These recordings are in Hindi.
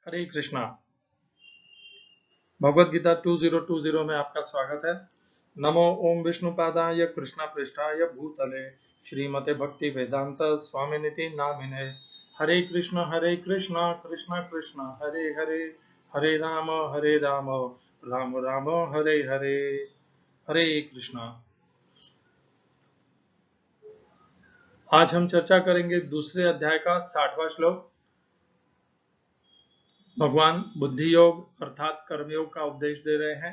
हरे कृष्णा। भगवत गीता 2020 में आपका स्वागत है। नमो ओम विष्णुपादाय कृष्ण पृष्ठाय भूतले श्रीमते भक्ति वेदांत स्वामिनिति नामिने। हरे कृष्ण कृष्ण कृष्ण हरे हरे, हरे राम राम राम हरे हरे। हरे कृष्णा। आज हम चर्चा करेंगे दूसरे अध्याय का 60वां श्लोक। भगवान बुद्धि योग अर्थात कर्मयोग का उपदेश दे रहे हैं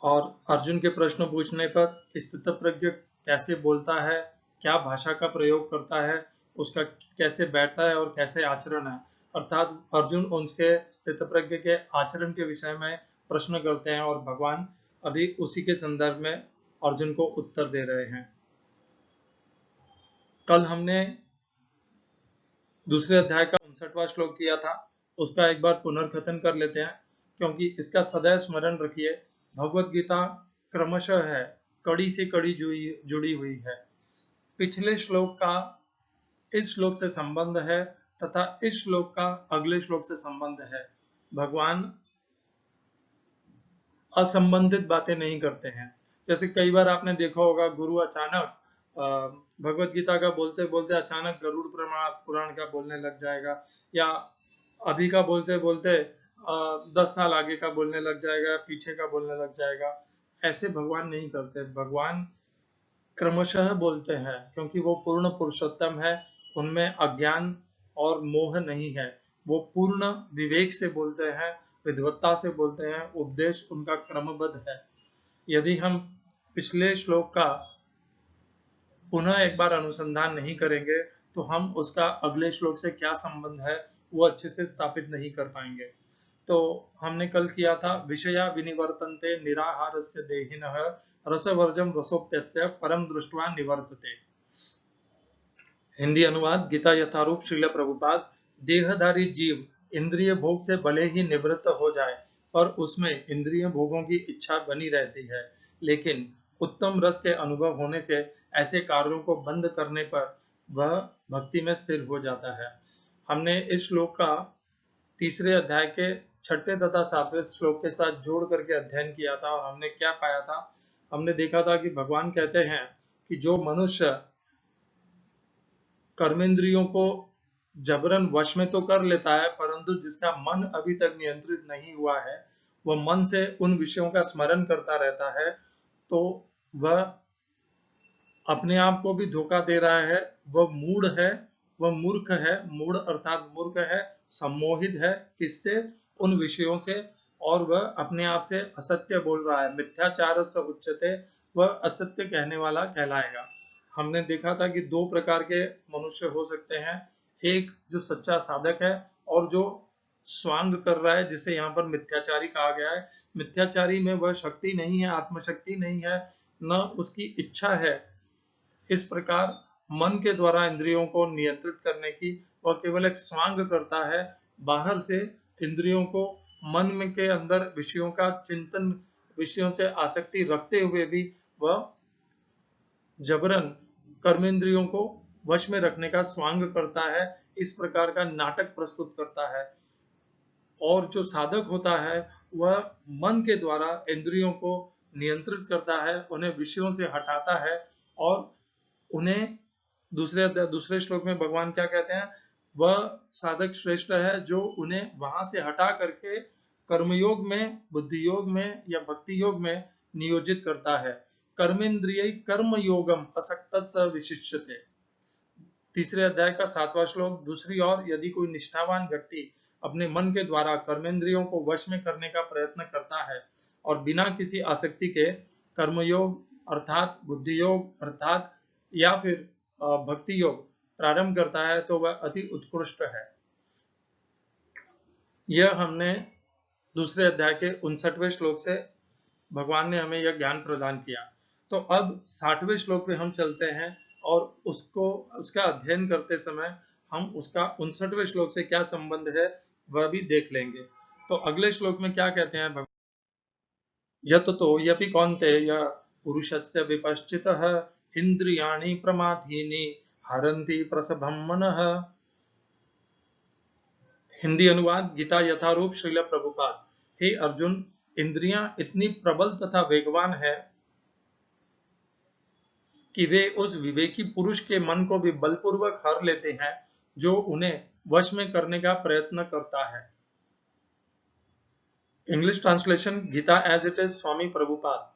और अर्जुन के प्रश्न पूछने पर स्थितप्रज्ञ कैसे बोलता है, क्या भाषा का प्रयोग करता है, उसका कैसे बैठता है और कैसे आचरण है, अर्थात अर्जुन उनके स्थितप्रज्ञ के आचरण के विषय में प्रश्न करते हैं और भगवान अभी उसी के संदर्भ में अर्जुन को उत्तर दे रहे हैं। कल हमने दूसरे अध्याय का 59वां श्लोक किया था, उसका एक बार पुनर्कथन कर लेते हैं क्योंकि इसका सदैव स्मरण रखिए। भगवत गीता क्रमशः है, कड़ी से कड़ी जुड़ी हुई है। पिछले श्लोक का इस श्लोक से संबंध है तथा इस श्लोक का अगले श्लोक से संबंध है। भगवान असंबंधित बातें नहीं करते हैं। जैसे कई बार आपने देखा होगा, गुरु अचानक भगवत गीता का बोलते बोलते अचानक गरुड़ पुराण का बोलने लग जाएगा, या अभी का बोलते बोलते 10 साल आगे का बोलने लग जाएगा, पीछे का बोलने लग जाएगा। ऐसे भगवान नहीं करते। भगवान क्रमशः बोलते हैं क्योंकि वो पूर्ण पुरुषोत्तम है, उनमें अज्ञान और मोह नहीं है। वो पूर्ण विवेक से बोलते हैं, विद्वत्ता से बोलते हैं, उपदेश उनका क्रमबद्ध है। यदि हम पिछले श्लोक का पुनः एक बार अनुसंधान नहीं करेंगे तो हम उसका अगले श्लोक से क्या संबंध है वो अच्छे से स्थापित नहीं कर पाएंगे। तो हमने कल किया था, विषया विनिवर्तन्ते निराहारस्य देहिनः रसवर्जम रसोप्यस्य परम दृष्ट्वा निवर्तते। हिंदी अनुवाद, गीता यथारूप श्रील प्रभुपाद। देहधारी जीव इंद्रिय भोग से भले ही निवृत्त हो जाए पर उसमें इंद्रिय भोगों की इच्छा बनी रहती है, लेकिन उत्तम रस के अनुभव होने से ऐसे कार्यों को बंद करने पर वह भक्ति में स्थिर हो जाता है। हमने इस श्लोक का तीसरे अध्याय के 6 तथा 7वें श्लोक के साथ जोड़ करके अध्ययन किया था और हमने क्या पाया था। हमने देखा था कि भगवान कहते हैं कि जो मनुष्य कर्मेंद्रियों को जबरन वश में तो कर लेता है, परंतु जिसका मन अभी तक नियंत्रित नहीं हुआ है, वह मन से उन विषयों का स्मरण करता रहता है, तो वह अपने आप को भी धोखा दे रहा है। वह मूढ़ है, वह मूर्ख है। मूढ़ अर्थात मूर्ख है, सम्मोहित है, किससे? उन विषयों से। और वह अपने आप से असत्य बोल रहा है। मिथ्याचार स उच्यते, वह असत्य कहने वाला कहलाएगा। हमने देखा था कि 2 प्रकार के मनुष्य हो सकते हैं, एक जो सच्चा साधक है और जो स्वांग कर रहा है, जिसे यहाँ पर मिथ्याचारी कहा गया है। मिथ्याचारी में वह शक्ति नहीं है, आत्मशक्ति नहीं है, न उसकी इच्छा है इस प्रकार मन के द्वारा इंद्रियों को नियंत्रित करने की। वह केवल एक स्वांग करता है, बाहर से इंद्रियों को मन में के अंदर विषयों का चिंतन, विषयों से आसक्ति रखते हुए भी वह जबरन कर्मेंद्रियों को वश में रखने का स्वांग करता है, इस प्रकार का नाटक प्रस्तुत करता है। और जो साधक होता है वह मन के द्वारा इंद्रियों को नियंत्रित करता है, उन्हें विषयों से हटाता है और उन्हें दूसरे श्लोक में भगवान क्या कहते हैं? वह साधक श्रेष्ठ है जो उन्हें वहां से हटा करके कर्मयोग में, बुद्धि योग में या भक्ति योग में नियोजित करता है। कर्मेंद्रिय कर्म योगम असक्त स विशिष्यते। तीसरे अध्याय का 7वां श्लोक। दूसरी ओर यदि कोई निष्ठावान व्यक्ति अपने मन के द्वारा कर्मेंद्रियों को वश में करने का प्रयत्न करता है और बिना किसी आसक्ति के कर्मयोग अर्थात बुद्धि योग अर्थात या फिर भक्ति योग प्रारंभ करता है तो वह अति उत्कृष्ट है। यह हमने दूसरे अध्याय के 59वें श्लोक से भगवान ने हमें यह ज्ञान प्रदान किया। तो अब 60वें श्लोक पे हम चलते हैं और उसका अध्ययन करते समय हम उसका 59वें श्लोक से क्या संबंध है वह भी देख लेंगे। तो अगले श्लोक में क्या कहते हैं भगवान? यततो यपि कौन्तेय पुरुषस्य विपश्चितः इंद्रियाणि प्रमाथीनि हरन्ति प्रसभं मनः। हिंदी अनुवाद गीता यथारूप श्रील प्रभुपाद। हे अर्जुन, इंद्रियां इतनी प्रबल तथा वेगवान है कि वे उस विवेकी पुरुष के मन को भी बलपूर्वक हर लेते हैं जो उन्हें वश में करने का प्रयत्न करता है। English translation, Gita as it is, Swami Prabhupada.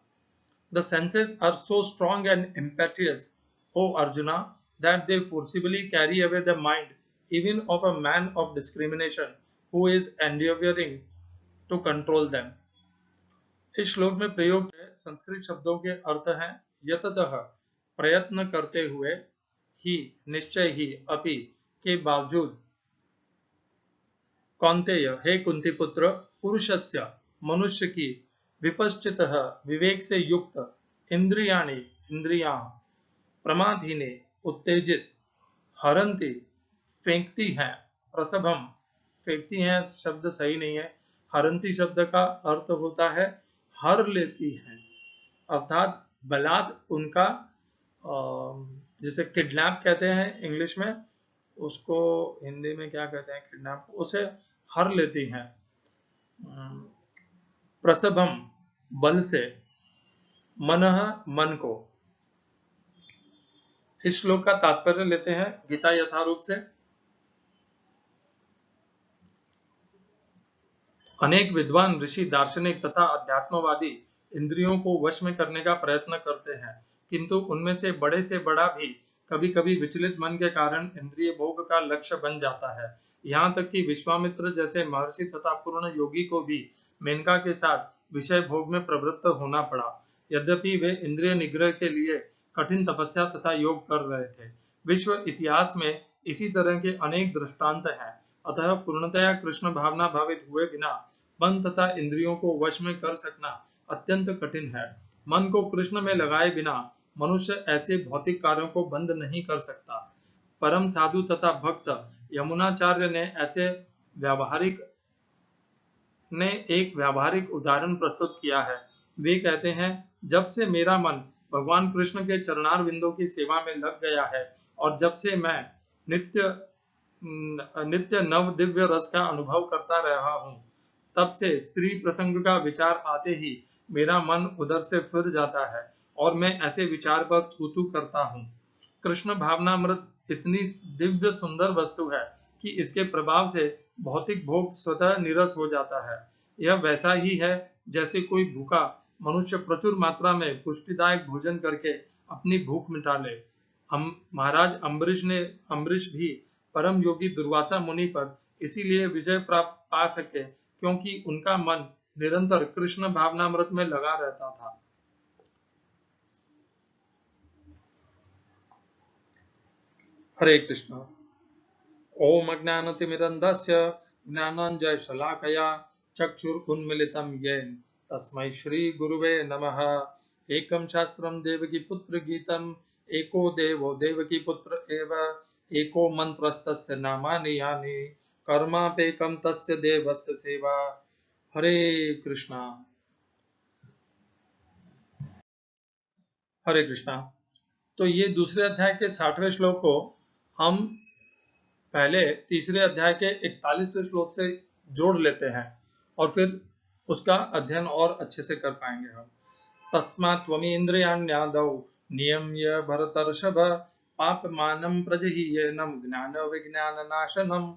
The senses are so strong and impetuous, O Arjuna, that they forcibly carry away the mind even of a man of discrimination who is endeavoring to control them. इस श्लोक में प्रयोग के संस्कृत शब्दों के अर्थ हैं यततः, प्रयत्न करते हुए, ही, निश्चय ही, अपि, के बावजूद, कौन्तेय, हे कुंती पुत्र, पुरुषस्य, मनुष्य की, विपश्चितः, विवेक से युक्त, इंद्रियाणि, इंद्रियां, प्रमाधीने, उत्तेजित, हरंती, फेंकती हैं, प्रसभम, फेंकती हैं शब्द सही नहीं है, हरंती शब्द का अर्थ होता है हर लेती हैं, अर्थात बलात् उनका, जिसे किडनैप कहते हैं इंग्लिश में, उसको हिंदी में क्या कहते हैं, किडनैप, उसे हर लेती हैं। प्रसभम, बल से, मनः, मन को। इस श्लोक का तात्पर्य लेते हैं गीता यथारूप से। अनेक विद्वान ऋषि, दार्शनिक तथा अध्यात्मवादी इंद्रियों को वश में करने का प्रयत्न करते हैं, किंतु उनमें से बड़ा भी कभी कभी विचलित मन के कारण इंद्रिय भोग का लक्ष्य बन जाता है। यहाँ तक कि विश्वामित्र जैसे महर्षि तथा पूर्ण योगी को भी मेनका के साथ विषय भोग में प्रवृत्त होना पड़ा, यद्यपि वे इंद्रिय निग्रह के लिए कठिन तपस्या तथा योग कर रहे थे। विश्व इतिहास में इसी तरह के अनेक दृष्टांत हैं। अतः पूर्णतया कृष्ण भावना भावित हुए बिना मन तथा इंद्रियों को वश में कर सकना अत्यंत कठिन है। मन को कृष्ण में लगाए बिना मनुष्य ऐसे भौतिक कार्यों को बंद नहीं कर सकता। परम साधु तथा भक्त यमुनाचार्य ने एक व्यावहारिक उदाहरण प्रस्तुत किया है। वे कहते हैं, जब से मेरा मन भगवान कृष्ण के चरणार बिंदों की सेवा में लग गया है और जब से मैं नित्य नव दिव्य रस का अनुभव करता रहा हूँ, तब से स्त्री प्रसंग का विचार आते ही मेरा मन उधर से फिर जाता है और मैं ऐसे विचार पर थू करता हूँ। कृष्ण भावनामृत इतनी दिव्य सुंदर वस्तु है कि इसके प्रभाव से भौतिक भोग स्वतः निरस हो जाता है। यह वैसा ही है जैसे कोई भूखा मनुष्य प्रचुर मात्रा में पुष्टिदायक भोजन करके अपनी भूख मिटा ले। हम महाराज अम्बरीश भी परम योगी दुर्वासा मुनि पर इसीलिए विजय प्राप्त पा सके क्योंकि उनका मन निरंतर कृष्ण भावनामृत में लगा रहता था। हरे कृष्ण। ओम अज्ञानतिमिरन्धस्य ज्ञानाञ्जनशलाकया चक्षुरुन्मीलितं येन तस्मै श्री गुरुवे नमः। एकं शास्त्रं देवकीपुत्र गीतम् एको देवो देवकीपुत्र एव एको मन्त्रस्तस्य नामानि यानि कर्मापेकं तस्य देवस्य सेवा। हरे कृष्णा। हरे कृष्णा। तो ये दूसरे अध्याय के 60वें श्लोक को हम पहले तीसरे अध्याय के 41वें श्लोक से जोड़ लेते हैं और फिर उसका अध्ययन और अच्छे से कर पाएंगे हम। तस्मात् त्वमिन्द्रियाण्यादौ नियम्य भरतर्षभ पापमानं प्रजहीयेनं ज्ञान विज्ञान नाशनम।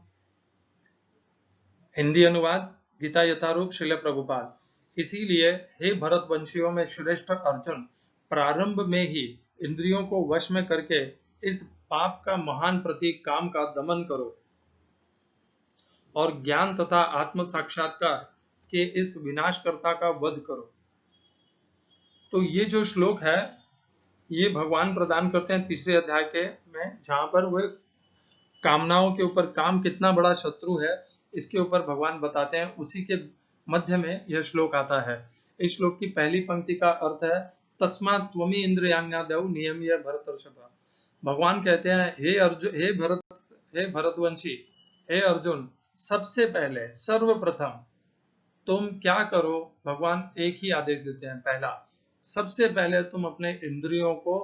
हिंदी अनुवाद गीता यथारूप श्रील प्रभुपाद। इसीलिए हे भरतवंशियों में श्रेष्ठ अर्जुन, प्रारंभ में ही इंद्रियों को वश में करके इस पाप का महान प्रतीक काम का दमन करो और ज्ञान तथा आत्म साक्षात्कार के इस विनाशकर्ता का वध करो। तो ये जो श्लोक है ये भगवान प्रदान करते हैं तीसरे अध्याय के में, जहां पर वह कामनाओं के ऊपर, काम कितना बड़ा शत्रु है इसके ऊपर भगवान बताते हैं। उसी के मध्य में यह श्लोक आता है। इस श्लोक की पहली पंक्ति का अर्थ है तस्मात् त्वमि इंद्रियाण्यादौ नियम्य भरतर्षभ। भगवान कहते हैं हे भरतवंशी, हे अर्जुन, सबसे पहले सर्वप्रथम तुम क्या करो। भगवान एक ही आदेश देते हैं, पहला, सबसे पहले तुम अपने इंद्रियों को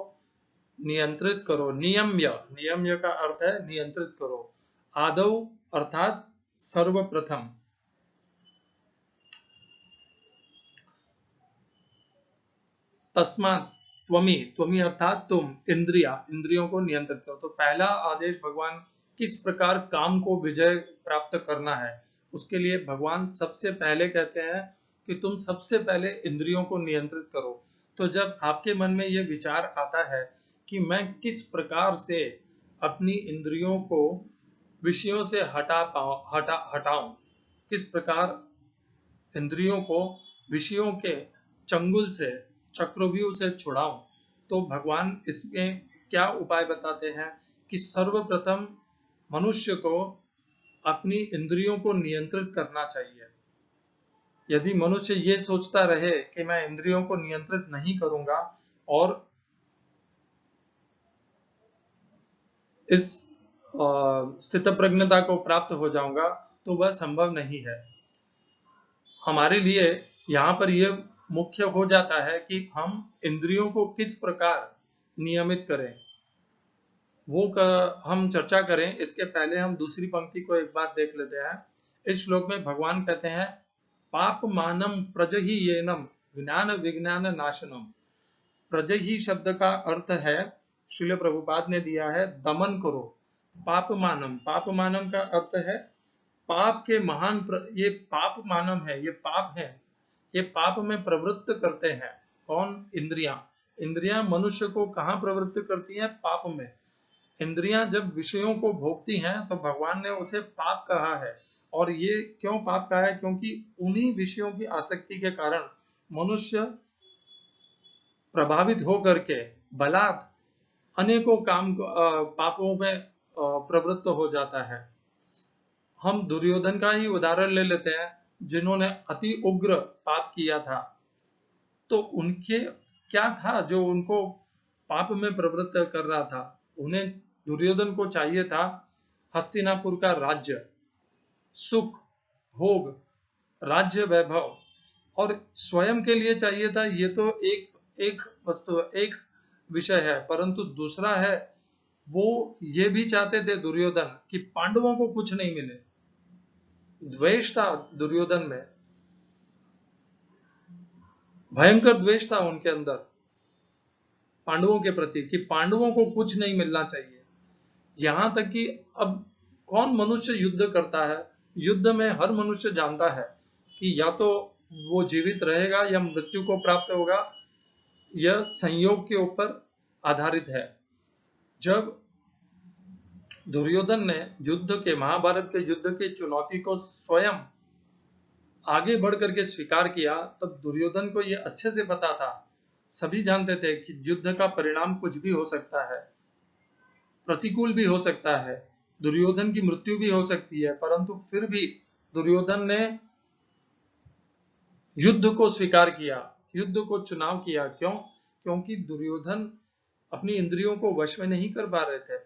नियंत्रित करो। नियम्य का अर्थ है नियंत्रित करो। आदौ अर्थात सर्वप्रथम तस्मात् त्वमी, त्वमी अर्थात तुम, इंद्रियों को नियंत्रित करो। तो पहला आदेश भगवान किस प्रकार काम को विजय प्राप्त करना है, उसके लिए भगवान सबसे पहले कहते हैं कि तुम सबसे पहले इंद्रियों को नियंत्रित करो। तो जब आपके मन में यह विचार आता है कि मैं किस प्रकार से अपनी इंद्रियों को विषयों से हटाऊं, किस प्रकार इंद्रियों को विषयों के चंगुल से, चक्रव्यूह से छुड़ाऊं, तो भगवान इसमें क्या उपाय बताते हैं कि सर्वप्रथम मनुष्य को अपनी इंद्रियों को नियंत्रित करना चाहिए। यदि मनुष्य ये सोचता रहे कि मैं इंद्रियों को नियंत्रित नहीं करूंगा और इस स्थित प्रज्ञता को प्राप्त हो जाऊंगा, तो वह संभव नहीं है। हमारे लिए यहाँ पर यह मुख्य हो जाता है कि हम इंद्रियों को किस प्रकार नियमित करें, हम चर्चा करें। इसके पहले हम दूसरी पंक्ति को एक बार देख लेते हैं। इस श्लोक में भगवान कहते हैं पाप मानम प्रजहि येनम ज्ञान विज्ञान नाशनम। प्रजहि शब्द का अर्थ है, श्रील प्रभुपाद ने दिया है, दमन करो। पाप मानम का अर्थ है पाप के ये पाप मानम है, ये पाप है, ये पाप में प्रवृत्त करते हैं। कौन? इंद्रियां मनुष्य को कहाँ प्रवृत्त करती हैं? पाप में। इंद्रियां जब विषयों को भोगती हैं तो भगवान ने उसे पाप कहा है। और ये क्यों पाप कहा है? क्योंकि उन्हीं विषयों की आसक्ति के कारण मनुष्य प्रभावित होकर के बलात् अनेकों पापों में प्रवृत्त हो जाता है। हम दुर्योधन का ही उदाहरण ले लेते हैं, जिन्होंने अति उग्र पाप किया था। तो उनके क्या था जो उनको पाप में प्रवृत्त कर रहा था? उन्हें, दुर्योधन को चाहिए था हस्तिनापुर का राज्य, सुख, भोग, राज्य वैभव, और स्वयं के लिए चाहिए था। ये तो एक वस्तु, एक विषय है। परंतु दूसरा है, वो ये भी चाहते थे दुर्योधन कि पांडवों को कुछ नहीं मिले। द्वेष था दुर्योधन में, भयंकर द्वेष था उनके अंदर पांडवों के प्रति, कि पांडवों को कुछ नहीं मिलना चाहिए। यहां तक कि अब कौन मनुष्य युद्ध करता है? युद्ध में हर मनुष्य जानता है कि या तो वो जीवित रहेगा या मृत्यु को प्राप्त होगा। यह संयोग के ऊपर आधारित है। जब दुर्योधन ने महाभारत के युद्ध की चुनौती को स्वयं आगे बढ़ करके स्वीकार किया, तब दुर्योधन को यह अच्छे से पता था, सभी जानते थे कि युद्ध का परिणाम कुछ भी हो सकता है, प्रतिकूल भी हो सकता है, दुर्योधन की मृत्यु भी हो सकती है। परंतु फिर भी दुर्योधन ने युद्ध को स्वीकार किया, युद्ध को चुनाव किया। क्यों? क्योंकि दुर्योधन अपनी इंद्रियों को वश में नहीं कर पा रहे थे।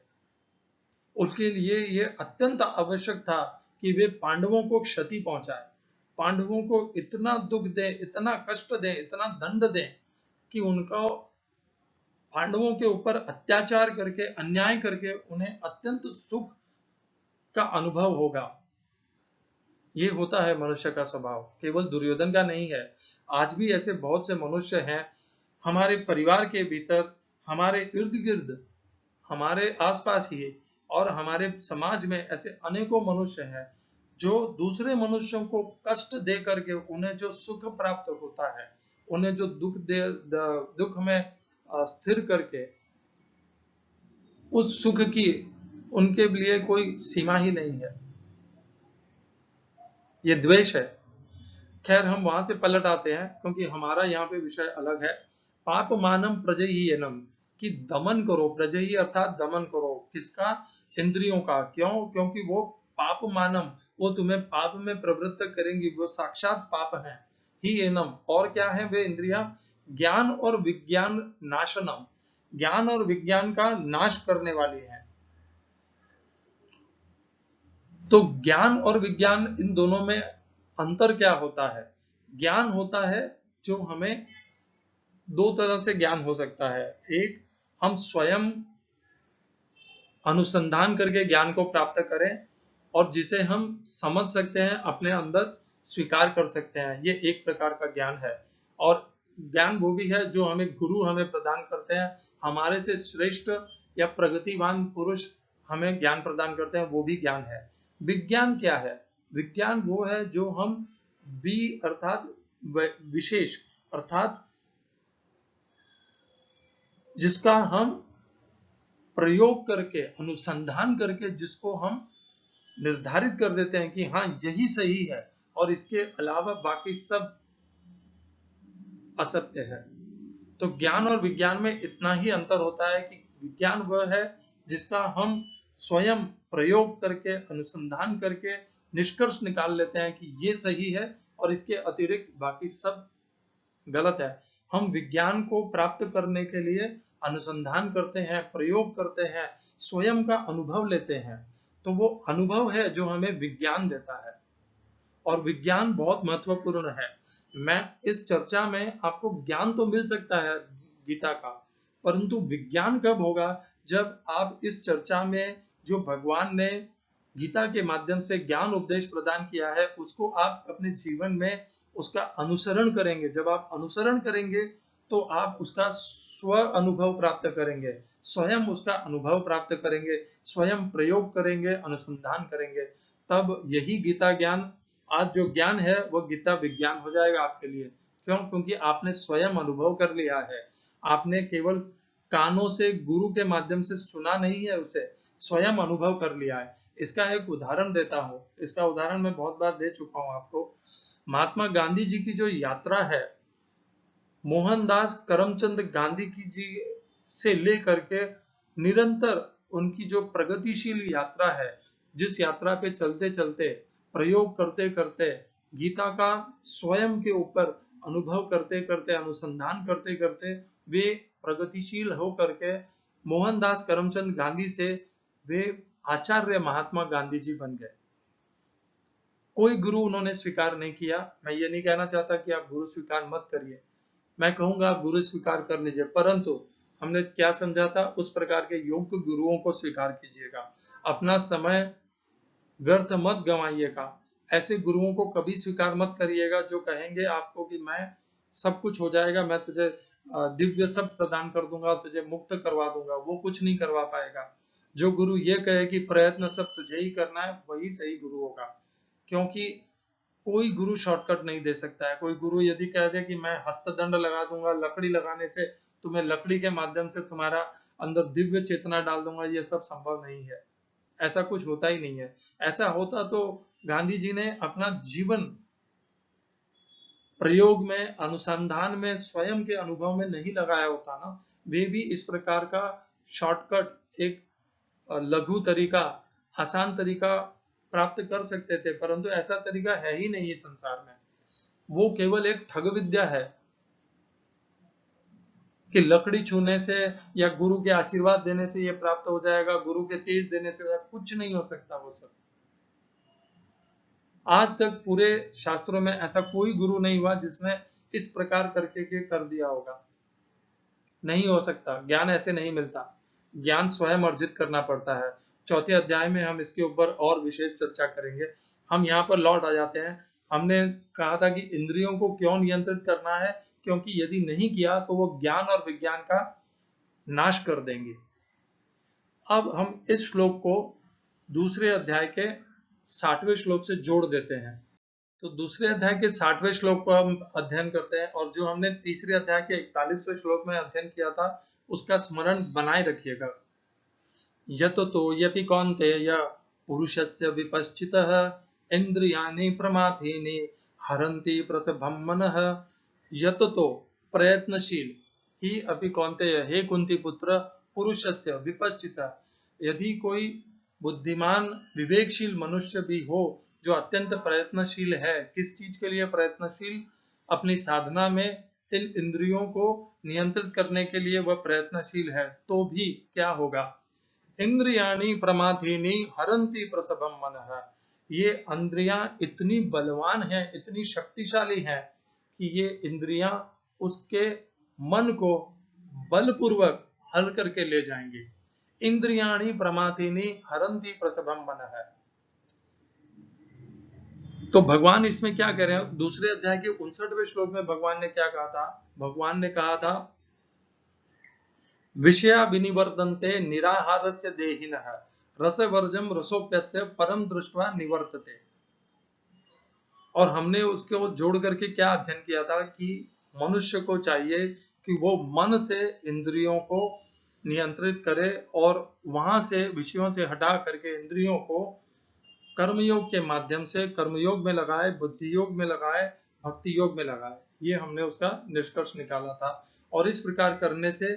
उनके लिए यह अत्यंत आवश्यक था कि वे पांडवों को क्षति पहुंचाए, पांडवों को इतना दुख दे, इतना कष्ट दे, इतना दंड दे कि उनको पांडवों के ऊपर अत्याचार करके, अन्याय करके उन्हें अत्यंत सुख का अनुभव होगा। ये होता है मनुष्य का स्वभाव, केवल दुर्योधन का नहीं है। आज भी ऐसे बहुत से मनुष्य हैं हमारे परिवार के भीतर, हमारे इर्द गिर्द, हमारे आसपास ही, और हमारे समाज में ऐसे अनेकों मनुष्य हैं जो दूसरे मनुष्यों को कष्ट दे करके उन्हें जो सुख प्राप्त होता है, उन्हें जो दुख में स्थिर करके उस सुख की उनके लिए कोई सीमा ही नहीं है। ये द्वेष है। खैर, हम वहां से पलट आते हैं, क्योंकि हमारा यहाँ पे विषय अलग है। पाप मानम प्रजहीयनम, कि दमन करो। प्रजही अर्थात दमन करो। किसका? इंद्रियों का। क्यों? क्योंकि वो पाप मानम, वो तुम्हें पाप में प्रवृत्त करेंगी, वो साक्षात पाप है ही एनम। और क्या है वे इंद्रियां? ज्ञान और विज्ञान नाशनम, ज्ञान और विज्ञान का नाश करने वाली है। तो ज्ञान और विज्ञान, इन दोनों में अंतर क्या होता है? ज्ञान होता है जो हमें दो तरह से ज्ञान हो सकता है। एक, हम स्वयं अनुसंधान करके ज्ञान को प्राप्त करें, और जिसे हम समझ सकते हैं, अपने अंदर स्वीकार कर सकते हैं, ये एक प्रकार का ज्ञान है। और ज्ञान वो भी है जो हमें गुरु हमें प्रदान करते हैं, हमारे से श्रेष्ठ या प्रगतिवान पुरुष हमें ज्ञान प्रदान करते हैं, वो भी ज्ञान है। विज्ञान क्या है? विज्ञान वो है जो हम अर्थात विशेष, अर्थात जिसका हम प्रयोग करके, अनुसंधान करके, जिसको हम निर्धारित कर देते हैं कि हाँ यही सही है और इसके अलावा बाकी सब असत्य है। तो ज्ञान और विज्ञान में इतना ही अंतर होता है कि विज्ञान वह है जिसका हम स्वयं प्रयोग करके, अनुसंधान करके निष्कर्ष निकाल लेते हैं कि ये सही है और इसके अतिरिक्त बाकी सब गलत है। हम विज्ञान को प्राप्त करने के लिए अनुसंधान करते हैं, प्रयोग करते हैं, स्वयं का अनुभव लेते हैं। तो वो अनुभव है जो हमें विज्ञान देता है, और विज्ञान बहुत महत्वपूर्ण है। मैं इस चर्चा में आपको ज्ञान तो मिल सकता है गीता का, परंतु विज्ञान कब होगा? जब आप इस चर्चा में जो भगवान ने गीता के माध्यम से ज्ञान उपदेश प्रदान किया है, उसको आप अपने जीवन में उसका अनुसरण करेंगे। जब आप अनुसरण करेंगे तो आप उसका स्व अनुभव प्राप्त करेंगे, स्वयं उसका अनुभव प्राप्त करेंगे, स्वयं प्रयोग करेंगे, अनुसंधान करेंगे। तब यही गीता ज्ञान, आज जो ज्ञान है वो गीता विज्ञान हो जाएगा आपके लिए। क्यों? क्योंकि आपने स्वयं अनुभव कर लिया है। आपने केवल कानों से गुरु के माध्यम से सुना नहीं है, उसे स्वयं अनुभव कर लिया है। इसका एक उदाहरण देता हूँ, इसका उदाहरण मैं बहुत बार दे चुका हूँ आपको। महात्मा गांधी जी की जो यात्रा है, मोहनदास करमचंद गांधी की जी से लेकर के निरंतर उनकी जो प्रगतिशील यात्रा है, जिस यात्रा पे चलते चलते, प्रयोग करते करते, गीता का स्वयं के ऊपर अनुभव करते करते, अनुसंधान करते करते, वे प्रगतिशील हो करके मोहनदास करमचंद गांधी से वे आचार्य महात्मा गांधी जी बन गए। कोई गुरु उन्होंने स्वीकार नहीं किया। मैं ये नहीं कहना चाहता कि आप गुरु स्वीकार मत करिए, मैं कहूंगा आप गुरु स्वीकार कर लीजिए, परंतु हमने क्या समझा था, उस प्रकार के योग्य गुरुओं को स्वीकार कीजिएगा। अपना समय व्यर्थ मत गंवाइएगा। ऐसे गुरुओं को कभी स्वीकार मत करिएगा जो कहेंगे आपको कि मैं सब कुछ हो जाएगा, मैं तुझे दिव्य सब प्रदान कर दूंगा, तुझे मुक्त करवा दूंगा। वो कुछ नहीं करवा पाएगा। जो गुरु ये कहे कि प्रयत्न सब तुझे ही करना है, वही सही गुरु होगा। क्योंकि कोई गुरु शॉर्टकट नहीं दे सकता है। कोई गुरु यदि कह दे कि मैं हस्तदंड लगा दूंगा, लकड़ी लगाने से तुम्हें, लकड़ी के माध्यम से तुम्हारा अंदर दिव्य चेतना डाल दूंगा, ये सब संभव नहीं है। ऐसा कुछ होता ही नहीं है। ऐसा होता तो गांधी जी ने अपना जीवन प्रयोग में, अनुसंधान में, स्वयं के अनुभव में नहीं लगाया होता ना। वे भी इस प्रकार का शॉर्टकट, एक लघु तरीका, आसान तरीका प्राप्त कर सकते थे, परंतु ऐसा तरीका है ही नहीं इस संसार में। वो केवल एक ठग विद्या है कि लकड़ी छूने से या गुरु के आशीर्वाद देने से ये प्राप्त हो जाएगा, गुरु के तेज देने से कुछ नहीं हो सकता। वो सब आज तक पूरे शास्त्रों में ऐसा कोई गुरु नहीं हुआ जिसने इस प्रकार करके के कर दिया होगा। नहीं हो सकता। ज्ञान ऐसे नहीं मिलता। ज्ञान स्वयं अर्जित करना पड़ता है। चौथे अध्याय में हम इसके ऊपर और विशेष चर्चा करेंगे। हम यहाँ पर लौट आ जाते हैं। हमने कहा था कि इंद्रियों को क्यों नियंत्रित करना है, क्योंकि यदि नहीं किया तो वो ज्ञान और विज्ञान का नाश कर देंगे। अब हम इस श्लोक को दूसरे अध्याय के 60वें श्लोक से जोड़ देते हैं। तो दूसरे अध्याय के 60वें श्लोक को हम अध्ययन करते हैं, और जो हमने तीसरे अध्याय के 41वें श्लोक में अध्ययन किया था, उसका स्मरण बनाए रखिएगा। यतो यपि कौन्तेय पुरुषस्य विपश्चितः इंद्रियाणि प्रमाथीनि हरन्ति प्रसभं मनः। यतो प्रयत्नशील ही अपि कौन्तेय, हे कुंती पुत्र, पुरुषस्य विपश्चितः, यदि कोई बुद्धिमान विवेकशील मनुष्य भी हो जो अत्यंत प्रयत्नशील है। किस चीज के लिए प्रयत्नशील? अपनी साधना में इन इंद्रियों को नियंत्रित करने के लिए वह प्रयत्नशील है। तो भी क्या होगा? इंद्रियाणि प्रमाथीनि हरन्ति प्रसभं मनः। ये इंद्रियां इतनी बलवान हैं, इतनी शक्तिशाली हैं कि ये इंद्रियां उसके मन को बलपूर्वक हल करके ले जाएंगी। इंद्रियाणि प्रमाथीनि हरन्ति प्रसभं मनः। तो भगवान इसमें क्या कह रहे हैं, दूसरे अध्याय के 59वें श्लोक में भगवान ने क्या कहा था? भगवान ने कहा था विषया विनिवर्तन्ते निराहारस्य देहिनः रसवर्जम रसोप्यस्य परम दृष्ट्वा निवर्तते। और हमने उसको जोड़ करके क्या अध्ययन किया था कि मनुष्य को चाहिए कि वो मन से इंद्रियों को नियंत्रित करे और वहां से विषयों से हटा करके इंद्रियों को कर्मयोग के माध्यम से कर्मयोग में लगाए, बुद्धि योग में लगाए, भक्ति योग में लगाए। ये हमने उसका निष्कर्ष निकाला था। और इस प्रकार करने से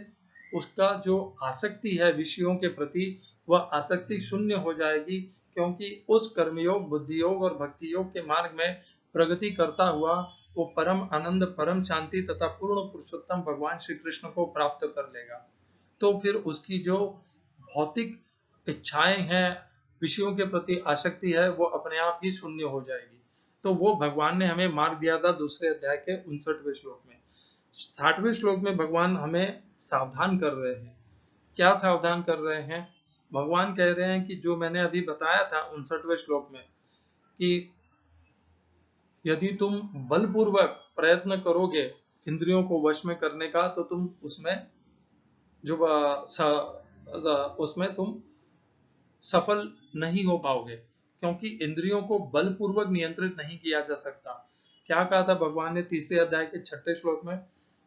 उसका जो आसक्ति है विषयों के प्रति, वह आसक्ति शून्य हो जाएगी, क्योंकि उस कर्मयोग, बुद्धि योग और भक्ति योग के मार्ग में प्रगति करता हुआ वो परम आनंद, परम शांति तथा पूर्ण पुरुषोत्तम भगवान श्री कृष्ण को प्राप्त कर लेगा। तो फिर उसकी जो भौतिक इच्छाएं हैं, विषयों के प्रति आसक्ति है, वो अपने आप ही शून्य हो जाएगी। तो वो भगवान ने हमें मार्ग दिया था दूसरे अध्याय के 59वें श्लोक में। 60वें श्लोक में भगवान हमें सावधान कर रहे हैं। क्या सावधान कर रहे हैं? भगवान कह रहे हैं कि जो मैंने अभी बताया था 59वें श्लोक में कि यदि तुम बलपूर्वक प्रयत्न करोगे इंद्रियों को वश में करने का, तो तुम उसमें तुम सफल नहीं हो पाओगे, क्योंकि इंद्रियों को बलपूर्वक नियंत्रित नहीं किया जा सकता। क्या कहा था भगवान ने तीसरे अध्याय के 6ठे श्लोक में?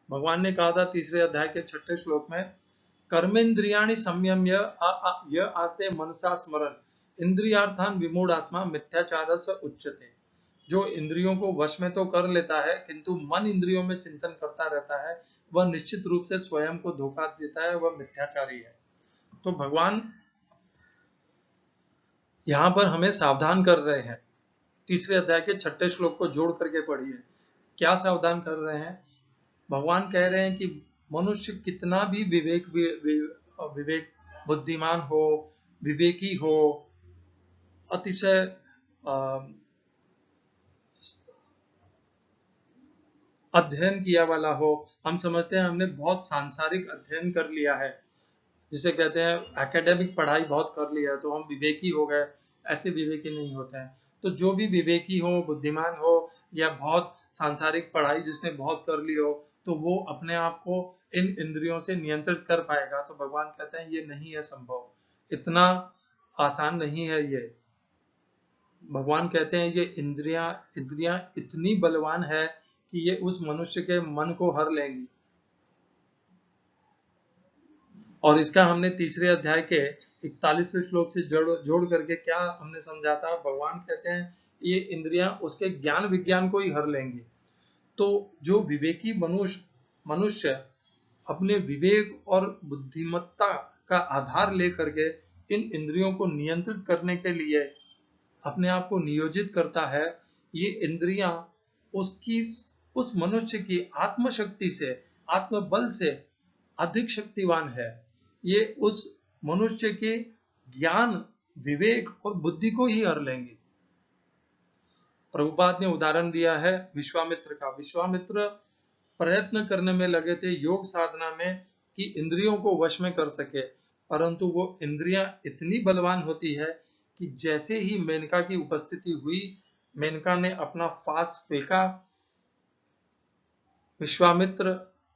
भगवान ने कहा था तीसरे अध्याय के 6ठे श्लोक में, कर्मेन्द्रियाणि संयम्य य आस्ते मनसा स्मरन् इंद्रियार्थान विमूढ़ात्मा मिथ्याचारस्य उच्यते। जो इंद्रियों को वश में तो कर लेता है, किंतु मन इंद्रियों में चिंतन करता रहता है, वह निश्चित रूप से स्वयं को धोखा देता है, वह मिथ्याचारी है। तो भगवान यहाँ पर हमें सावधान कर रहे हैं। तीसरे अध्याय के 6ठे श्लोक को जोड़ करके पढ़िए। क्या सावधान कर रहे हैं? भगवान कह रहे हैं कि मनुष्य कितना भी विवेक बुद्धिमान हो, विवेकी हो, अतिशय अध्ययन किया वाला हो, हम समझते हैं हमने बहुत सांसारिक अध्ययन कर लिया है, जिसे कहते हैं एकेडमिक पढ़ाई बहुत कर लिया है तो हम विवेकी हो गए। ऐसे विवेकी नहीं होते हैं। तो जो भी विवेकी हो, बुद्धिमान हो, या बहुत सांसारिक पढ़ाई जिसने बहुत कर ली हो, तो वो अपने आप को इन इंद्रियों से नियंत्रित कर पाएगा। तो भगवान कहते हैं ये नहीं है संभव, इतना आसान नहीं है ये। भगवान कहते हैं ये इंद्रियां इतनी बलवान है कि ये उस मनुष्य के मन को हर लेंगी। और इसका हमने तीसरे अध्याय के 41वें श्लोक से जोड़ करके क्या हमने समझा था? भगवान कहते हैं ये इंद्रियां उसके ज्ञान विज्ञान को ही हर लेंगी। तो जो विवेकी मनुष्य अपने विवेक और बुद्धिमत्ता का आधार लेकर के इन इंद्रियों को नियंत्रित करने के लिए अपने आप को नियोजित करता है, ये इंद्रियां उस मनुष्य की आत्मशक्ति से, आत्मबल से अधिक शक्तिवान है। ये उस मनुष्य के ज्ञान, विवेक और बुद्धि को ही हर लेंगे। प्रभुपाद ने उदाहरण दिया है विश्वामित्र का। विश्वामित्र प्रयत्न करने में लगे थे योग साधना में कि इंद्रियों को वश में कर सके, परंतु वो इंद्रियां इतनी बलवान होती है कि जैसे ही मेनका की उपस्थिति हुई, मेनका ने अपना फास फेंका,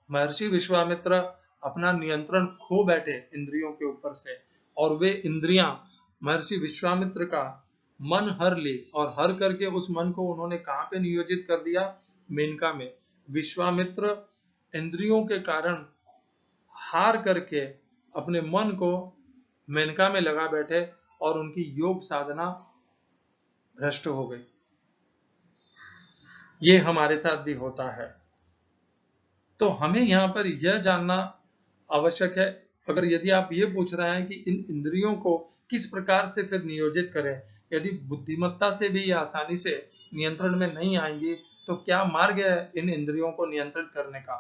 महर्षि विश्वामित्र अपना नियंत्रण खो बैठे इंद्रियों के ऊपर से, और वे इंद्रियां महर्षि विश्वामित्र का मन हर ली, और हर करके उस मन को उन्होंने कहां पे नियोजित कर दिया? मेनका में। विश्वामित्र इंद्रियों के कारण हार करके अपने मन को मेनका में लगा बैठे और उनकी योग साधना भ्रष्ट हो गई। ये हमारे साथ भी होता है। तो हमें यहाँ पर यह जानना आवश्यक है, अगर यदि आप ये पूछ रहे हैं कि इन इंद्रियों को किस प्रकार से फिर नियोजित करें, यदि बुद्धिमत्ता से भी या आसानी से नियंत्रण में नहीं आएंगी, तो क्या मार्ग है इन इंद्रियों को नियंत्रित करने का?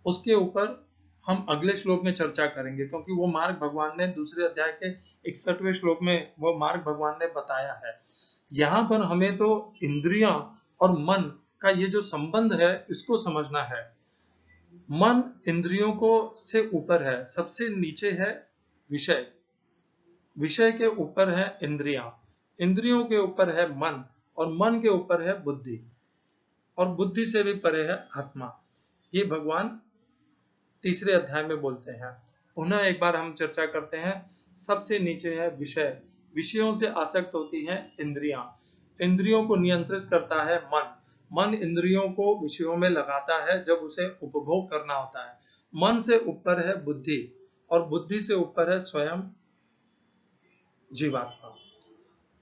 उसके ऊपर हम अगले श्लोक में चर्चा करेंगे, क्योंकि वो मार्ग भगवान ने दूसरे अध्याय के 61वें श्लोक में वो मार्ग भगवान ने बताया है। यहाँ पर हमें तो इंद्रियां और मन का ये जो संबंध है इसको समझना है। मन इंद्रियों को से ऊपर है, सबसे नीचे है विषय, विषय के ऊपर है इंद्रियां, इंद्रियों के ऊपर है मन, और मन के ऊपर है बुद्धि, और बुद्धि से भी परे है आत्मा। ये भगवान तीसरे अध्याय में बोलते हैं। पुनः एक बार हम चर्चा करते हैं। सबसे नीचे है विषय। विषयों से आसक्त होती हैं इंद्रियां। इंद्रियों को नियंत्रित करता है मन। मन इंद्रियों को विषयों में लगाता है जब उसे उपभोग करना होता है। मन से ऊपर है बुद्धि, और बुद्धि से ऊपर है स्वयं जीवात्मा।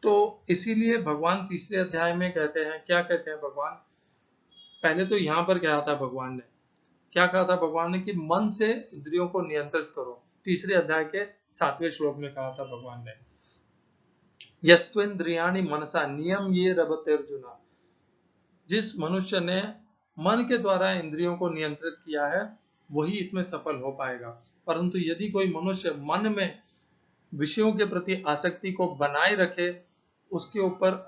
तो इसीलिए भगवान तीसरे अध्याय में कहते हैं, क्या कहते हैं भगवान? पहले तो यहां पर क्या था, भगवान ने क्या कहा था? भगवान ने कि मन से इंद्रियों को नियंत्रित करो। तीसरे अध्याय के 7वें श्लोक में कहा था भगवान ने, यस्त्वेन्द्रियाणि मनसा नियम ये रभते अर्जुना। जिस मनुष्य ने मन के द्वारा इंद्रियों को नियंत्रित किया है वही इसमें सफल हो पाएगा। परंतु यदि कोई मनुष्य मन में विषयों के प्रति आसक्ति को बनाए रखे, उसके ऊपर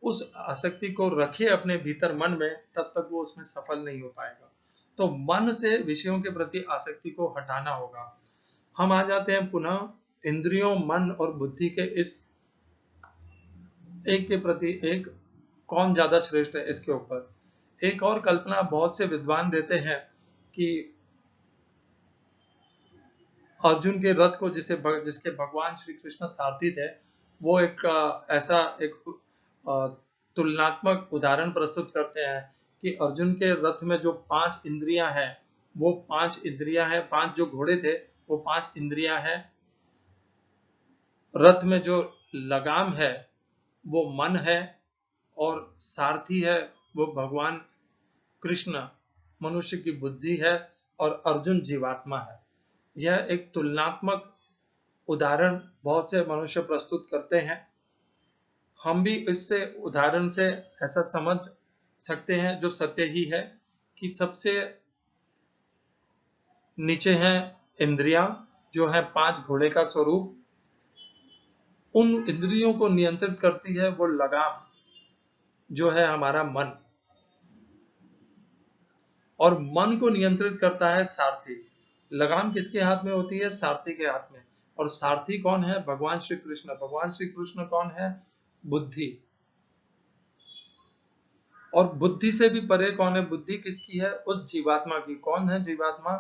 उस आसक्ति को रखे अपने भीतर मन में, तब तक वो उसमें सफल नहीं हो पाएगा। तो मन से विषयों के प्रति आसक्ति को हटाना होगा। हम आ जाते हैं पुनः इंद्रियों, मन और बुद्धि के इस एक के प्रति एक कौन ज्यादा श्रेष्ठ है इसके ऊपर। एक और कल्पना बहुत से विद्वान देते हैं कि अर्जुन के रथ को जिसके भगवान श्री कृष्ण सारथी थे, वो एक ऐसा एक तुलनात्मक उदाहरण प्रस्तुत करते हैं कि अर्जुन के रथ में जो 5 इंद्रियां हैं, वो 5 इंद्रियां हैं, 5 जो घोड़े थे वो 5 इंद्रियां हैं। रथ में जो लगाम है वो मन है, और सारथी है वो भगवान कृष्ण, मनुष्य की बुद्धि है, और अर्जुन जीवात्मा है। यह एक तुलनात्मक उदाहरण बहुत से मनुष्य प्रस्तुत करते हैं। हम भी इससे उदाहरण से ऐसा समझ सकते हैं, जो सत्य ही है, कि सबसे नीचे हैं इंद्रियां, जो है 5 घोड़े का स्वरूप। उन इंद्रियों को नियंत्रित करती है वो लगाम, जो है हमारा मन, और मन को नियंत्रित करता है सारथी। लगाम किसके हाथ में होती है? सारथी के हाथ में। और सारथी कौन है? भगवान श्री कृष्ण। भगवान श्री कृष्ण कौन है? बुद्धि। और बुद्धि से भी परे कौन है? बुद्धि किसकी है? उस जीवात्मा की। कौन है जीवात्मा?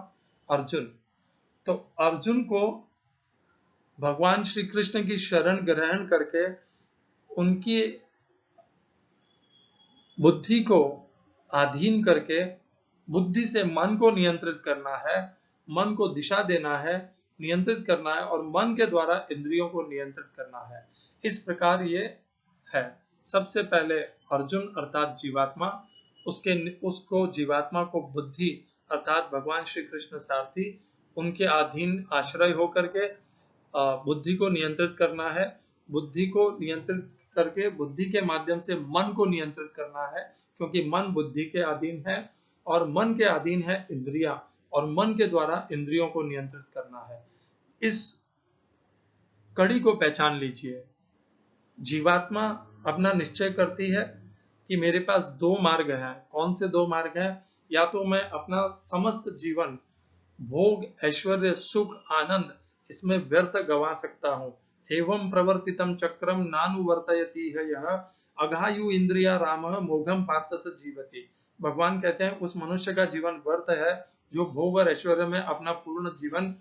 अर्जुन। तो अर्जुन को भगवान श्री कृष्ण की शरण ग्रहण करके उनकी बुद्धि को अधीन करके बुद्धि से मन को नियंत्रित करना है, मन को दिशा देना है, नियंत्रित करना है, और मन के द्वारा इंद्रियों को नियंत्रित करना है। इस प्रकार ये है। सबसे पहले अर्जुन अर्थात जीवात्मा, उसको जीवात्मा को बुद्धि अर्थात भगवान श्री कृष्ण सारथी, उनके अधीन आश्रय होकर के बुद्धि को नियंत्रित करना है। बुद्धि को नियंत्रित करके बुद्धि के माध्यम से मन को नियंत्रित करना है, क्योंकि मन बुद्धि के अधीन है, और मन के अधीन है इंद्रियां, और मन के द्वारा इंद्रियों को नियंत्रित करना है। इस कड़ी को पहचान लीजिए। जीवात्मा अपना निश्चय करती है कि मेरे पास 2 मार्ग हैं। कौन से 2 मार्ग हैं? या तो मैं अपना समस्त जीवन भोग, ऐश्वर्य, सुख, आनंद इसमें व्यर्थ गंवा सकता हूँ। एवं प्रवर्तितम चक्रम नानुवर्तयति है यह अघायु इंद्रिया रामः मोघम पार्थ स जीवति। भगवान कहते हैं उस मनुष्य का जीवन व्यर्थ है जो भोग और ऐश्वर्य में अपना पूर्ण जीवन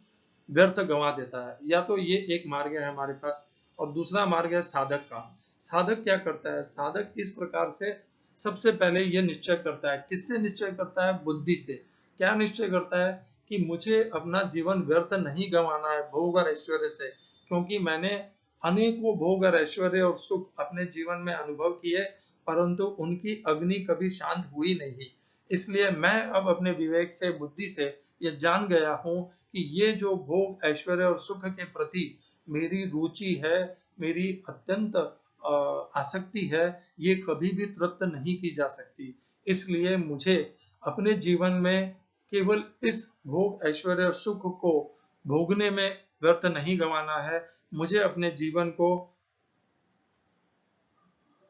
व्यर्थ गंवा देता है। या तो ये एक मार्ग है हमारे पास, और दूसरा मार्ग है साधक का। साधक क्या करता है? साधक इस प्रकार से सबसे पहले ये निश्चय करता है। किससे निश्चय करता है? बुद्धि से। क्या निश्चय करता है? कि मुझे अपना जीवन व्यर्थ नहीं गंवाना है भोग और ऐश्वर्य से, क्योंकि मैंने अनेकों भोग और ऐश्वर्य और सुख अपने जीवन में अनुभव किए, परंतु उनकी अग्नि कभी शांत हुई नहीं। इसलिए मैं अब अपने विवेक से, बुद्धि से ये जान गया हूं कि ये जो भोग, ऐश्वर्य और सुख के प्रति मेरी रुचि है, मेरी अत्यंत आसक्ति है, ये कभी भी तृप्त नहीं की जा सकती। इसलिए मुझे अपने जीवन में केवल इस भोग, ऐश्वर्य और सुख को भोगने में व्यर्थ नहीं गंवाना है। मुझे अपने जीवन को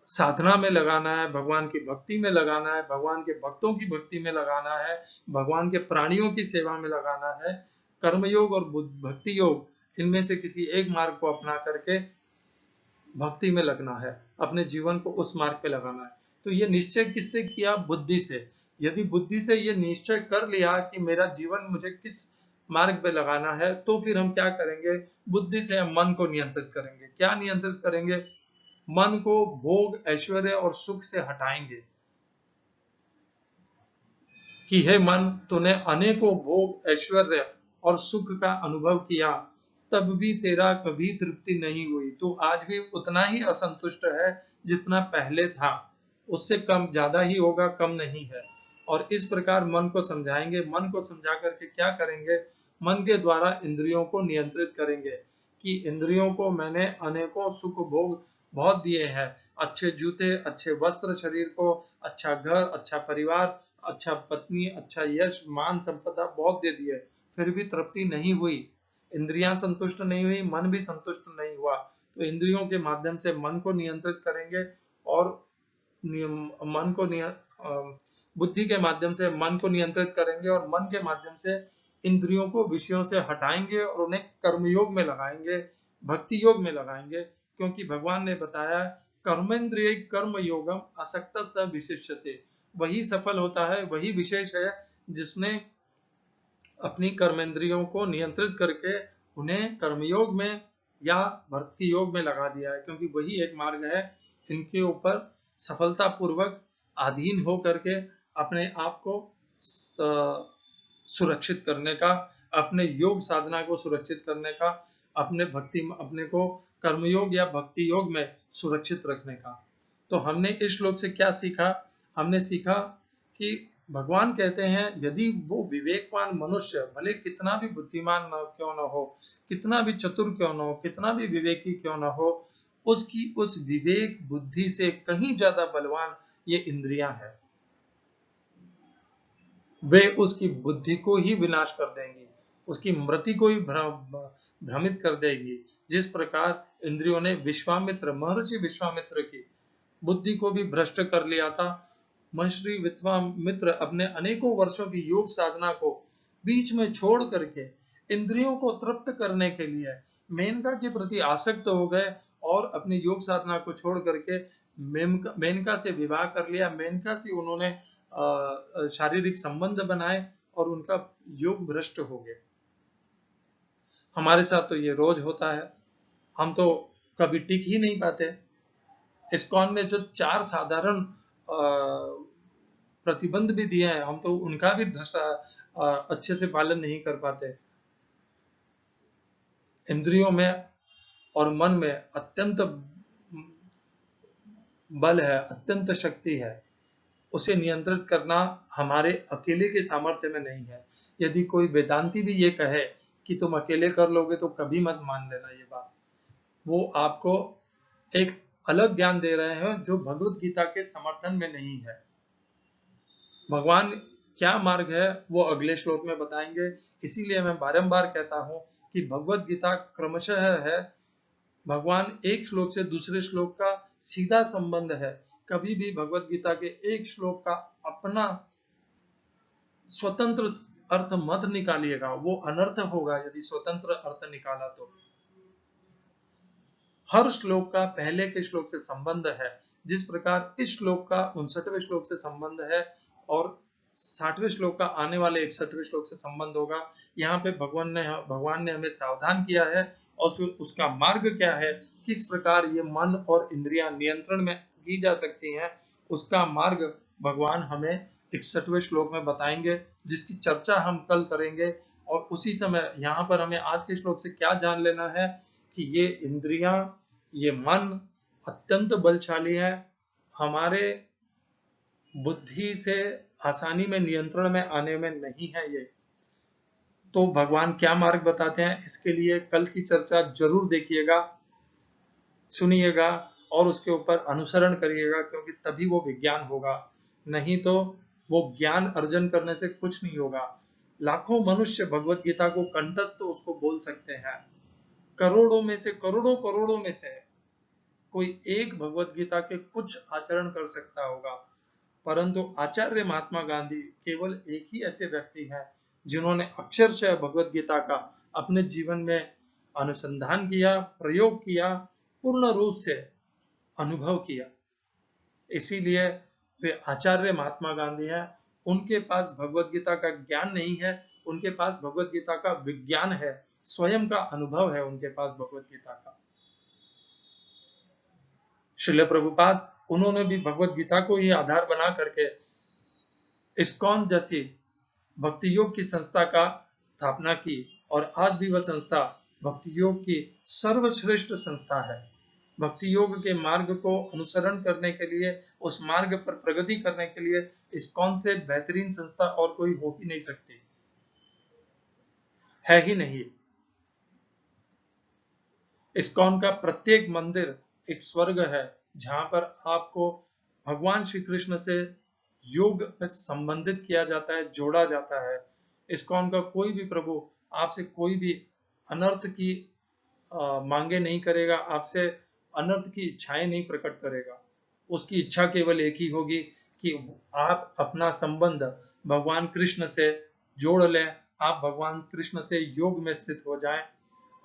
साधना में लगाना है, भगवान की भक्ति में लगाना है, भगवान के भक्तों की भक्ति में लगाना है, भगवान के प्राणियों की सेवा में लगाना है। कर्मयोग और भक्ति योग, इनमें से किसी एक मार्ग को अपना करके भक्ति में लगना है। अपने जीवन को उस मार्ग पे लगाना है। तो ये निश्चय किससे किया? बुद्धि से। यदि बुद्धि से ये निश्चय कर लिया कि मेरा जीवन मुझे किस मार्ग पे लगाना है, तो फिर हम क्या करेंगे? बुद्धि से हम मन को नियंत्रित करेंगे। क्या नियंत्रित करेंगे? मन को भोग, ऐश्वर्य और सुख से हटाएंगे कि हे मन, तूने अनेकों भोग, ऐश्वर्य और सुख का अनुभव किया, तब भी तेरा कभी तृप्ति नहीं हुई। तू आज भी उतना ही असंतुष्ट है जितना पहले था, उससे कम ज्यादा ही होगा, कम नहीं है। और इस प्रकार मन को समझाएंगे। मन को समझा करके क्या करेंगे? मन के द्वारा इंद्रियों को नियंत्रित करेंगे कि इंद्रियों को मैंने अनेकों सुख भोग बहुत दिए हैं, अच्छे जूते, अच्छे वस्त्र शरीर को, अच्छा घर, अच्छा परिवार, अच्छा पत्नी, अच्छा यश, मान, संपदा बहुत दे दिए, फिर भी तृप्ति नहीं हुई। इंद्रियां संतुष्ट नहीं हुई, मन भी संतुष्ट नहीं हुआ। तो इंद्रियों के माध्यम से मन को नियंत्रित करेंगे और मन को बुद्धि के माध्यम से मन को नियंत्रित करेंगे और मन के माध्यम से इंद्रियों को विषयों से हटाएंगे और उन्हें कर्मयोग में लगाएंगे, भक्ति योग में लगाएंगे। क्योंकि भगवान ने बताया, कर्मेंद्रिय कर्म योगम असक्त स विशिष्यते। वही सफल होता है, वही विशेष है जिसने अपनी कर्मेंद्रियों को नियंत्रित करके उन्हें कर्मयोग में या भक्ति योग में लगा दिया है। क्योंकि वही एक मार्ग है इनके ऊपर सफलता पूर्वक अधीन हो करके अपने आप को सुरक्षित करने का, अपने योग साधना को सुरक्षित करने का, अपने को कर्मयोग या भक्ति योग में सुरक्षित रखने का। तो हमने इस श्लोक से क्या सीखा? हमने सीखा कि भगवान कहते हैं, यदि वो विवेकवान मनुष्य भले कितना भी बुद्धिमान क्यों न हो, कितना भी चतुर क्यों न हो, कितना भी विवेकी क्यों न हो, उसकी उस विवेक बुद्धि से कहीं ज्यादा बलवान ये इंद्रियां हैं। वे उसकी बुद्धि को ही विनाश कर देंगी, उसकी स्मृति को ही भ्रमित कर देगी। जिस प्रकार इंद्रियों ने विश्वामित्र, महर्षि विश्वामित्र की बुद्धि को भी भ्रष्ट कर लिया था। महर्षि विश्वामित्र अपने अनेकों वर्षों की योग साधना को बीच में छोड़ करके इंद्रियों को तृप्त करने के लिए मेनका के प्रति आसक्त हो गए और अपनी योग साधना को छोड़ करके मेनका से विवाह कर लिया। मेनका से उन्होंने शारीरिक संबंध बनाए और उनका योग भ्रष्ट हो गया। हमारे साथ तो ये रोज होता है, हम तो कभी टिक ही नहीं पाते। इस्कॉन ने जो 4 साधारण प्रतिबंध भी दिए हैं, हम तो उनका भी अच्छे से पालन नहीं कर पाते। इंद्रियों में और मन में अत्यंत बल है, अत्यंत शक्ति है। उसे नियंत्रित करना हमारे अकेले के सामर्थ्य में नहीं है। यदि कोई वेदांती भी ये कहे कि तुम अकेले कर लोगे, तो कभी मत मान लेना ये बात। वो आपको एक अलग ज्ञान दे रहे हैं जो भगवत गीता के समर्थन में नहीं है। भगवान क्या मार्ग है वो अगले श्लोक में बताएंगे। इसीलिए मैं बारंबार कहता हूं कि भगवत गीता क्रमशः है। भगवान एक श्लोक से दूसरे श्लोक का सीधा संबंध है। कभी भी भगवत गीता के एक श्लोक का अपना स्वतंत्र अर्थ मत निकालिएगा, वो अनर्थ होगा यदि स्वतंत्र अर्थ निकाला तो। हर श्लोक का पहले के श्लोक से संबंध है। जिस प्रकार इस श्लोक का 59वें श्लोक से संबंध है और 60वें श्लोक का आने वाले 61वें श्लोक से संबंध होगा। यहाँ पे भगवान ने हमें सावधान किया है और उसका मार्ग क्या है, किस प्रकार ये मन और इंद्रियां नियंत्रण में की जा सकती हैं, उसका मार्ग भगवान हमें 61वें श्लोक में बताएंगे, जिसकी चर्चा हम कल करेंगे। और उसी समय यहाँ पर हमें आज के श्लोक से क्या जान लेना है कि ये इंद्रियां, ये मन अत्यंत बलशाली है, हमारे बुद्धि से आसानी में नियंत्रण में आने में नहीं है ये। तो भगवान क्या मार्ग बताते हैं, इसके लिए कल की चर्चा जरूर देखिएगा, सुनिएगा और उसके ऊपर अनुसरण करिएगा, क्योंकि तभी वो विज्ञान होगा। नहीं तो वो ज्ञान अर्जन करने से कुछ नहीं होगा। लाखों मनुष्य भगवत गीता को कंठस्थ उसको बोल सकते हैं, करोड़ों में से करोड़ों में से कोई एक भगवत गीता के कुछ आचरण कर सकता होगा। परंतु आचार्य महात्मा गांधी केवल एक ही ऐसे व्यक्ति हैं जिन्होंने अक्षरशः भगवत गीता का अपने जीवन में अनुसंधान किया, प्रयोग किया, पूर्ण रूप से अनुभव किया। इसीलिए वे आचार्य महात्मा गांधी हैं। उनके पास भगवत गीता का ज्ञान नहीं है, उनके पास भगवत गीता का विज्ञान है, स्वयं का अनुभव है उनके पास भगवत गीता का। श्रील प्रभुपाद, उन्होंने भी भगवत गीता को ही आधार बना करके इस्कॉन जैसी भक्ति योग की संस्था का स्थापना की, और आज भी वह संस्था भक्ति योग की सर्वश्रेष्ठ संस्था है। भक्ति योग के मार्ग को अनुसरण करने के लिए, उस मार्ग पर प्रगति करने के लिए इस्कॉन से बेहतरीन संस्था और कोई हो ही नहीं सकती, है ही नहीं। इस्कॉन का प्रत्येक मंदिर एक स्वर्ग है, जहां पर आपको भगवान श्री कृष्ण से योग में संबंधित किया जाता है, जोड़ा जाता है। इस्कॉन का कोई भी प्रभु आपसे कोई भी अनर्थ की मांगे नहीं करेगा, आपसे अनर्थ की इच्छाएं नहीं प्रकट करेगा। उसकी इच्छा केवल एक ही होगी कि आप अपना संबंध भगवान कृष्ण से जोड़ लें, आप भगवान कृष्ण से योग में स्थित हो जाएं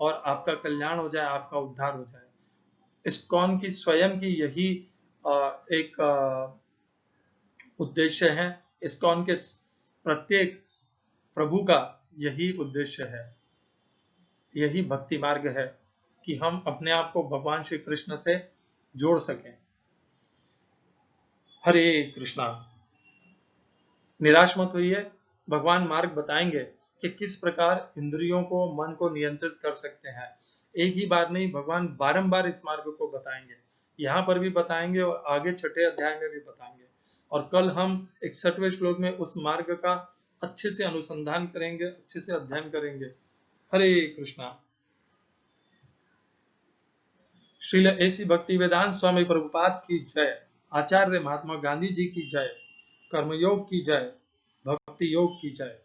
और आपका कल्याण हो जाए, आपका उद्धार हो जाए। इस्कॉन की स्वयं की यही एक उद्देश्य है। इस्कॉन के प्रत्येक प्रभु का यही उद्देश्य है, यही भक्ति मार्ग है कि हम अपने आप को भगवान श्री कृष्ण से जोड़ सकें। हरे कृष्णा। निराश मत होइए, भगवान मार्ग बताएंगे कि किस प्रकार इंद्रियों को, मन को नियंत्रित कर सकते हैं। एक ही बार नहीं, भगवान बारंबार इस मार्ग को बताएंगे, यहाँ पर भी बताएंगे और आगे छठे अध्याय में भी बताएंगे। और कल हम 61वें श्लोक में उस मार्ग का अच्छे से अनुसंधान करेंगे, अच्छे से अध्ययन करेंगे। हरे कृष्णा। श्रील ऐसी भक्ति वेदांत स्वामी प्रभुपाद की जय, आचार्य महात्मा गांधी जी की जय, कर्मयोग की जय, भक्ति योग की जय।